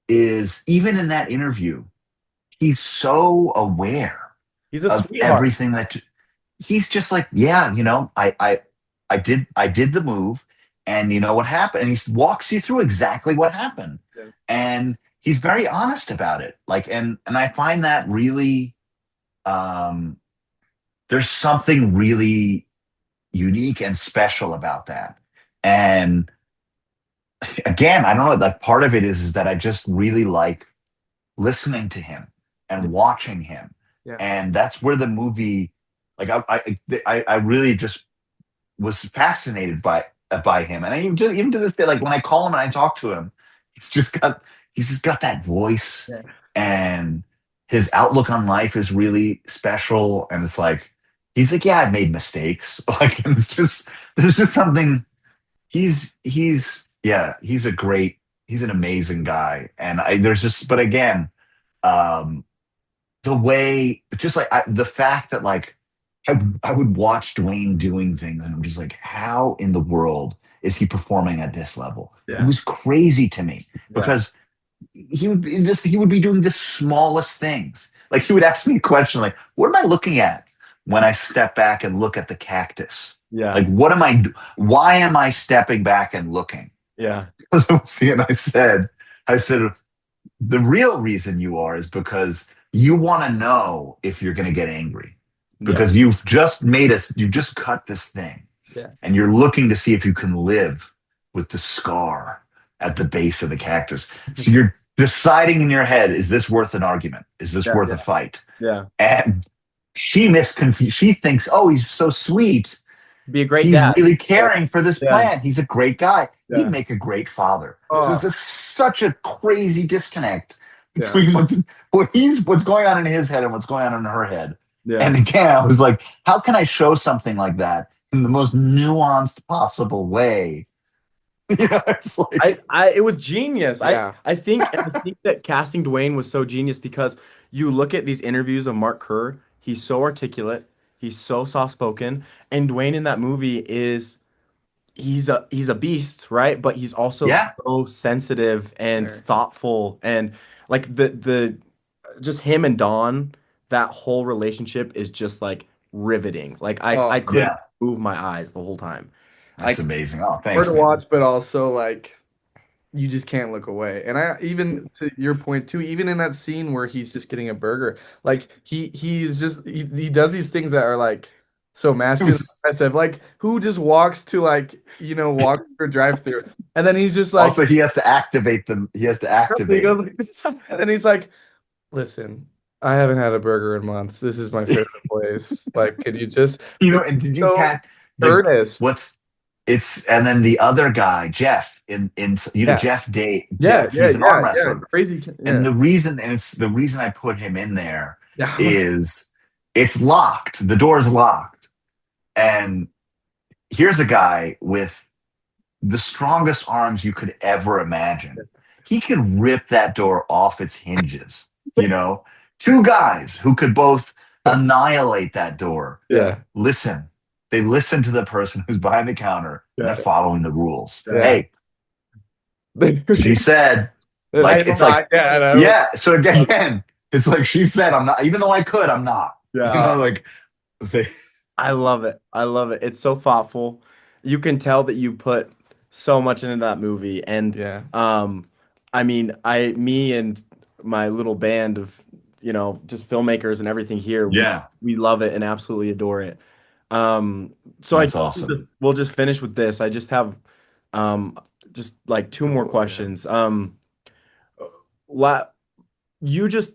is even in that interview, he's so aware he's a of sweetheart. everything that he's just like, yeah, I did the move, and you know what happened, and he walks you through exactly what happened, Yeah. and he's very honest about it. Like, and I find that really, there's something really unique and special about that. And again, I don't know, like part of it is that I just really like listening to him and watching him. Yeah. And that's where the movie, like I really just was fascinated by him. And even to this day, like when I call him and I talk to him, he's just got that voice, Yeah. and his outlook on life is really special. And it's like he's like, yeah, I've made mistakes. Like, and there's just something. He's an amazing guy. And but again, the way, just like the fact that like I would watch Dwayne doing things and I'm just like, how in the world is he performing at this level? Yeah. It was crazy to me because he would be doing the smallest things. Like he would ask me a question like, what am I looking at when I step back and look at the cactus? Yeah. Like, why am I stepping back and looking? Yeah. See, and I said, the real reason you are is because you want to know if you're going to get angry, because you've just cut this thing, Yeah. and you're looking to see if you can live with the scar at the base of the cactus. So you're deciding in your head, is this worth an argument? Is this worth a fight? Yeah. And she thinks, oh, he's so sweet. Be a great He's dad. really caring for this Yeah. plan. He's a great guy. He'd Yeah. make a great father. So Oh, there's such a crazy disconnect yeah. between what's going on in his head and what's going on in her head. Yeah. And again, I was like, how can I show something like that in the most nuanced possible way? It's like, It was genius. Yeah. I think that casting Dwayne was so genius because you look at these interviews of Mark Kerr, he's so articulate, he's so soft-spoken, and Dwayne in that movie is he's a beast, right? But he's also yeah, so sensitive and Very. thoughtful and like the just him and Dawn, that whole relationship is just like riveting. Like I Oh, couldn't yeah, move my eyes the whole time. that's Like amazing. Oh, hard to thanks, man. watch, but also like you just can't look away. And I even to your point too, even in that scene where he's just getting a burger, like he does these things that are like so It masculine was aggressive. Like who just walks to like, walk through a drive-through and then he's just like also he has to activate them. He has to he activate goes it. like this, and then he's like, listen, I haven't had a burger in months. This is my favorite place. Like, can you just And did you so catch the earnest? what's it's and then the other guy, Jeff, in Yeah. Jeff Day, Yeah, Jeff, yeah, he's an arm yeah, yeah. wrestler. Crazy. And Yeah. it's the reason I put him in there Yeah. is it's locked. The door is locked. And here's a guy with the strongest arms you could ever imagine. He could rip that door off its hinges, you know? Two guys who could both annihilate that door. Yeah. Listen, they listen to the person who's behind the counter and they're Yeah. following the rules. Yeah. Hey, she said, I like, am it's like, not. Yeah, I don't. yeah. So again, it's like she said, I'm not, even though I could, I'm not. yeah. Like, say, I love it. I love it. It's so thoughtful. You can tell that you put so much into that movie. And Yeah. I mean, me and my little band of, just filmmakers and everything here, yeah, we love it and absolutely adore it. So I that's awesome. we'll just finish with this. I just have um just like two more Couple, yeah. questions. La you just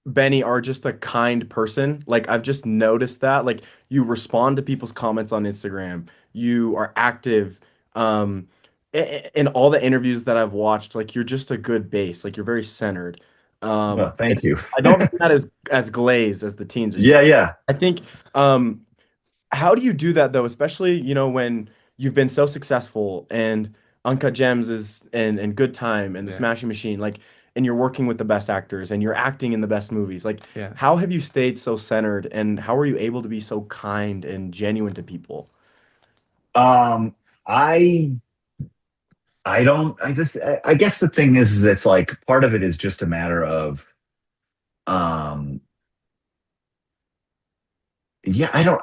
Benny are just a kind person. Like I've just noticed that. Like you respond to people's comments on Instagram. You are active. Um, in all the interviews that I've watched, like you're just a good base. Like you're very centered. Well, thank you. I don't mean that as glazed as the teens are saying. Yeah, yeah. I think um how do you do that though, especially, when you've been so successful and Uncut Gems is and Good Time and The Yeah. Smashing Machine, like, and you're working with the best actors and you're acting in the best movies. Like, Yeah. how have you stayed so centered and how are you able to be so kind and genuine to people? Um, I I don't. I guess the thing is it's like part of it is just a matter of, um, yeah. I don't.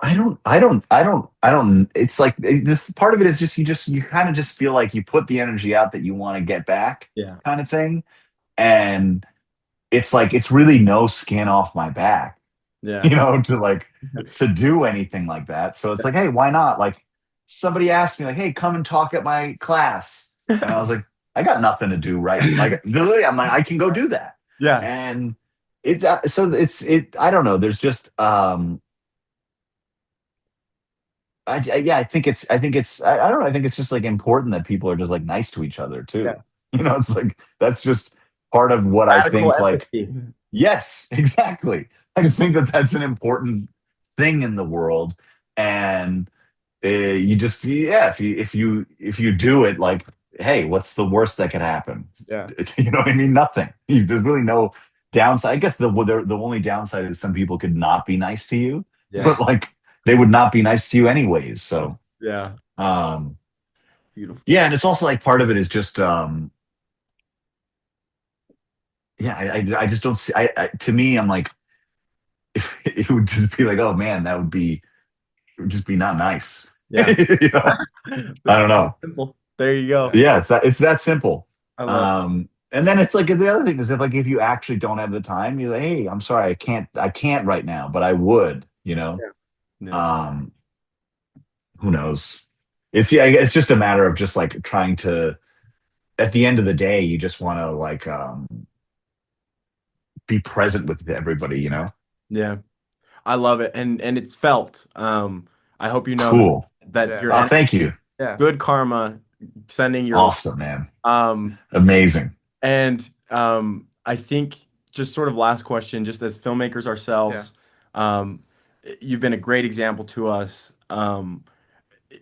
It's like this part of it is you kind of just feel like you put the energy out that you want to get back, Yeah. kind of thing, and it's like it's really no skin off my back, Yeah. to do anything like that. So it's like, hey, why not? Like somebody asked me, like, hey, come and talk at my class. And I was like, I got nothing to do right. Like literally, I'm like, I can go do that. Yeah. And I don't know. There's just yeah, I don't know. I think it's just like important that people are just like nice to each other too. Yeah. It's like that's just part of what I Radical think like empathy. yes, exactly. I just think that that's an important thing in the world, and you just yeah, if you do it, like, hey, what's the worst that could happen? Yeah. You know what I mean? Nothing. There's really no downside. I guess the only downside is some people could not be nice to you, Yeah. but like they would not be nice to you anyways. So Yeah. um, Beautiful. yeah, and it's also like part of it is just yeah, I just don't see. To me, I'm like, it would just be like, oh man, it would just be not nice. Yeah. I don't know. Simple. There you go. Yeah, it's that simple. I love it. And then it's like the other thing is if you actually don't have the time, you're like, hey, I'm sorry, I can't right now, but I would, Yeah. Um, who knows? It's just a matter of just like trying to. At the end of the day, you just want to like be present with everybody. Yeah. I love it. And it's felt. I hope you know that Cool. that Yeah. your Oh, thank you. Yeah. good karma sending your Awesome, man. um Amazing. and I think just sort of last question, just as filmmakers Yeah. ourselves, um you've been a great example to us.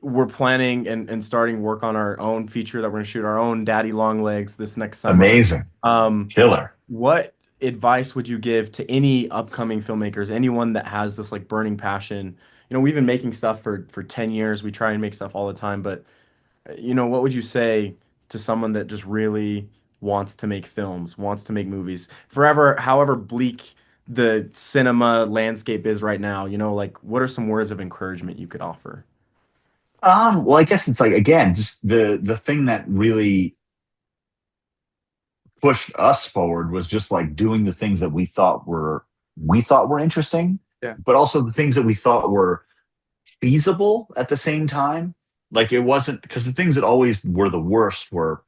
We're planning and starting work on our own feature that we're going to shoot our own Daddy Long Legs this next summer. Amazing. Um, Killer. what advice would you give to any upcoming filmmakers, anyone that has this like burning passion? You know, we've been making stuff for 10 years. We try and make stuff all the time, but what would you say to someone that just really wants to make films, wants to make movies, forever, however bleak the cinema landscape is right now, like what are some words of encouragement you could offer? Well, I guess it's like again, just the thing that really pushed us forward was just like doing the things that we thought were interesting, Yeah. but also the things that we thought were feasible at the same time. Like it wasn't because the things that always were the worst were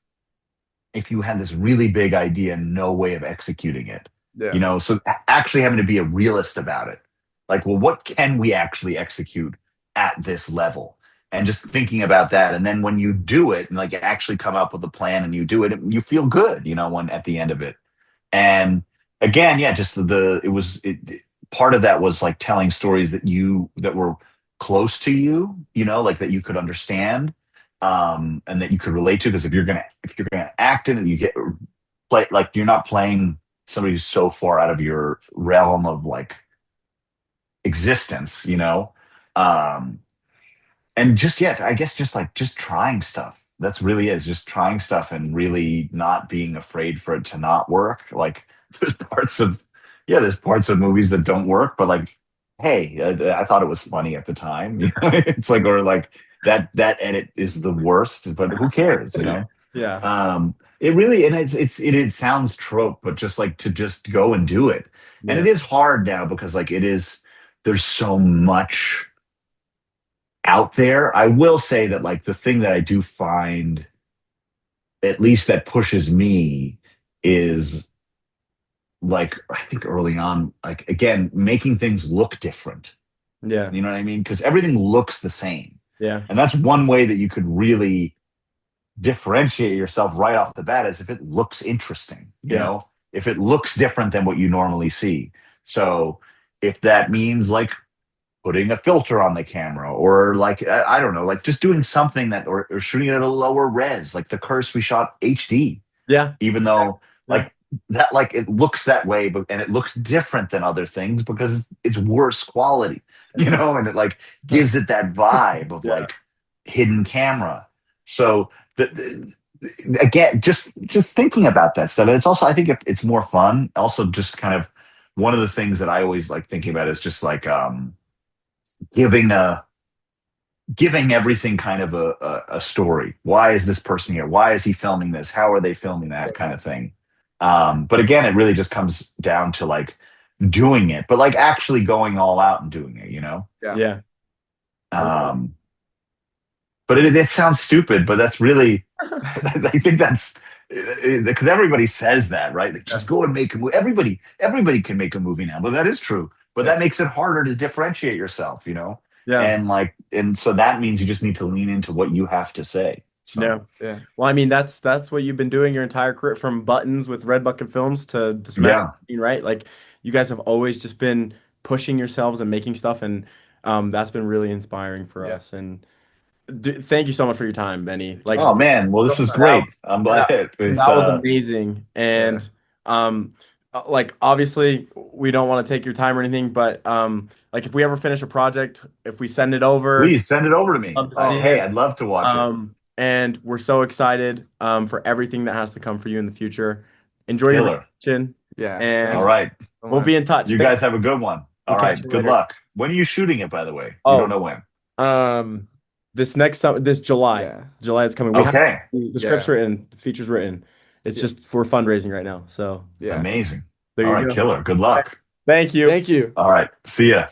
if you had this really big idea and no way of executing it. Yeah. So actually having to be a realist about it. Like, well, what can we actually execute at this level? And just thinking about that. And then when you do it and like actually come up with a plan and you do it, you feel good, when at the end of it. And again, yeah, just part of that was like telling stories that were close to like that you could understand, and that you could relate to. Because if you're gonna act in it, you get play like you're not playing somebody who's so far out of your realm of like existence. Um, and just yeah, I guess just trying stuff. That's really is just trying stuff and really not being afraid for it to not work. Like there's parts of there's parts of movies that don't work, but like, hey, I thought it was funny at the time. It's like or like that edit is the worst, but who cares? Yeah. It really and it sounds trope, but just like to just go and do it. And Yeah. it is hard now because like there's so much out there. I will say that like the thing that I do find at least that pushes me is like I think early on, like again, making things look different. Yeah. You know what I mean? Because everything looks the same. Yeah. And that's one way that you could really differentiate yourself right off the bat is if it looks interesting, Yeah. if it looks different than what you normally see. So if that means like putting a filter on the camera or like I don't know, like just doing something that or shooting it at a lower res, like the Curse we shot HD, Yeah. even though Yeah. like that like it looks that way, but and it looks different than other things because it's worse quality, and it like gives it that vibe of Yeah. like hidden camera. So again, just thinking about that stuff. And it's also I think it's more fun. Also, just kind of one of the things that I always like thinking about is just like giving giving everything kind of a story. Why is this person here? Why is he filming this? How are they filming that kind of thing? But again, it really just comes down to like doing it, but like actually going all out and doing it. Yeah. Yeah. Um, but it sounds stupid, but that's really, I think that's because everybody says that, right? Like, just go and make a movie. Everybody can make a movie now, but that is true. But that makes it harder to differentiate yourself. Yeah. And so that means you just need to lean into what you have to say. So, No. Yeah. Well, I mean, that's what you've been doing your entire career, from Buttons with Red Bucket Films to this yeah. magazine, right? Like, you guys have always just been pushing yourselves and making stuff, and that's been really inspiring for Yeah. us. And thank you so much for your time, Benny. Like, Oh man, well this is that, great. I'm that, glad it's that was amazing. Yeah. And like, obviously, we don't want to take your time or anything, but like, if we ever finish a project, if we send it over, please send it over to me. love to see Hey, it. I'd love to watch it. And we're so excited for everything that has to come for you in the future. Enjoy your Killer. vacation, Yeah. and All right. So we'll much. be in touch. You guys have a good one. We'll All catch right. you Good later. luck. When are you shooting it, by the way? You Oh. don't know when. This next summer, this July. Yeah. July it's coming. We have Okay. the script's written, the feature's written. It's just for fundraising right now. So Yeah. Amazing. there All you right, go. killer. Good luck. Thank you. Thank you. All right. See ya.